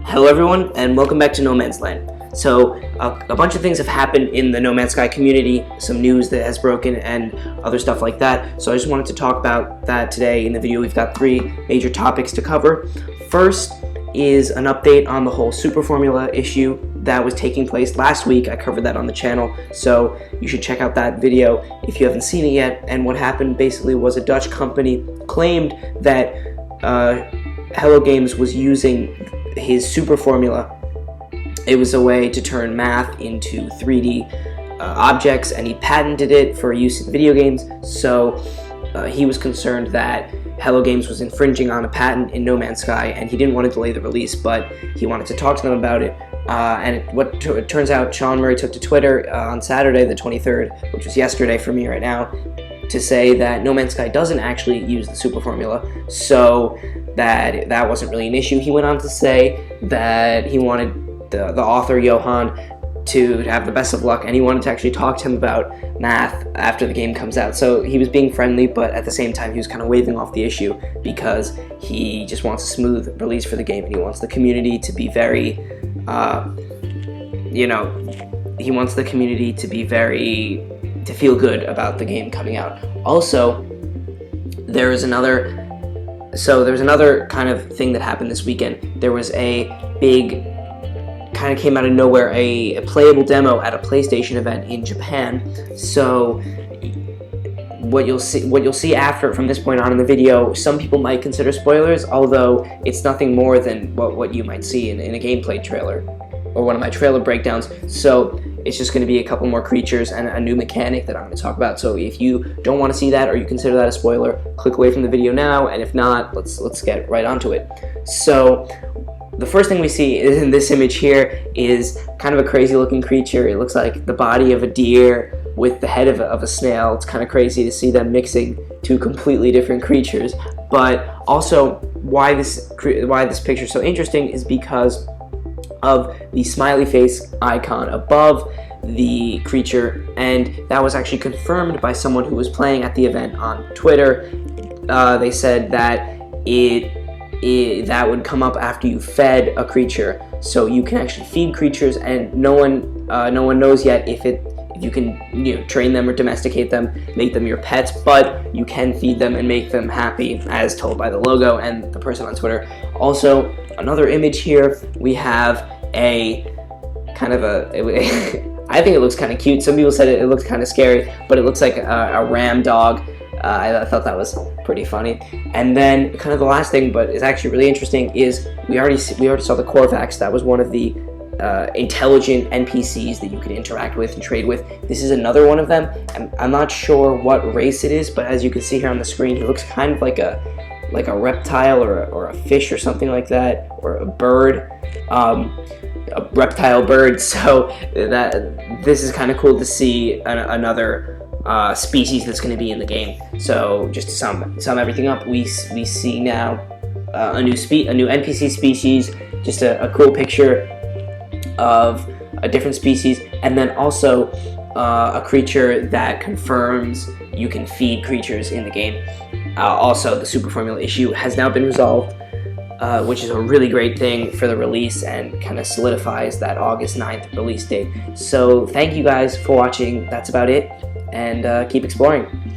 Hello everyone, and welcome back to No Man's Land. So, a bunch of things have happened in the No Man's Sky community, some news that has broken and other stuff like that. So I just wanted to talk about that today in the video. We've got three major topics to cover. First is an update on the whole Superformula issue that was taking place last week. I covered that on the channel, so you should check out that video if you haven't seen it yet. And what happened basically was a Dutch company claimed that Hello Games was using his Superformula. It was a way to turn math into 3D objects, and he patented it for use in video games. So he was concerned that Hello Games was infringing on a patent in No Man's Sky, and he didn't want to delay the release, but he wanted to talk to them about it. It turns out, Sean Murray took to Twitter on Saturday the 23rd, which was yesterday for me right now, to say that No Man's Sky doesn't actually use the Superformula, so that wasn't really an issue. He went on to say that he wanted the author, Johan, to have the best of luck, and he wanted to actually talk to him about math after the game comes out. So he was being friendly, but at the same time he was kind of waving off the issue because he just wants a smooth release for the game, and he wants the community to be very, he wants the community to feel good about the game coming out. Also, there was another kind of thing that happened this weekend. There was a big, kind of came out of nowhere, a playable demo at a PlayStation event in Japan. So what you'll see after, from this point on in the video, some people might consider spoilers, although it's nothing more than what you might see in a gameplay trailer or one of my trailer breakdowns. So it's just going to be a couple more creatures and a new mechanic that I'm going to talk about. So if you don't want to see that, or you consider that a spoiler, click away from the video now, and if not, let's get right onto it. So the first thing we see in this image here is kind of a crazy looking creature. It looks like the body of a deer with the head of a snail. It's kind of crazy to see them mixing two completely different creatures. But also, why this picture is so interesting is because of the smiley face icon above the creature, and that was actually confirmed by someone who was playing at the event on Twitter. They said that that would come up after you fed a creature, so you can actually feed creatures, and no one knows yet if you can train them or domesticate them, make them your pets, but you can feed them and make them happy, as told by the logo and the person on Twitter. Also, another image here, we have a kind of I think it looks kind of cute. Some people said it looks kind of scary, but it looks like a ram dog. I thought that was pretty funny. And then kind of the last thing, but is actually really interesting, is we already saw the Korvax. That was one of the intelligent NPCs that you could interact with and trade with. This is another one of them. I'm not sure what race it is, but as you can see here on the screen, he looks kind of like a reptile or a fish or something like that, or a bird, a reptile bird. So this is kind of cool to see another species that's going to be in the game. So just to sum everything up, we see now a new NPC species, just a cool picture of a different species, and then also a creature that confirms you can feed creatures in the game. Also, the Superformula issue has now been resolved, which is a really great thing for the release and kind of solidifies that August 9th release date. So thank you guys for watching. That's about it, and keep exploring.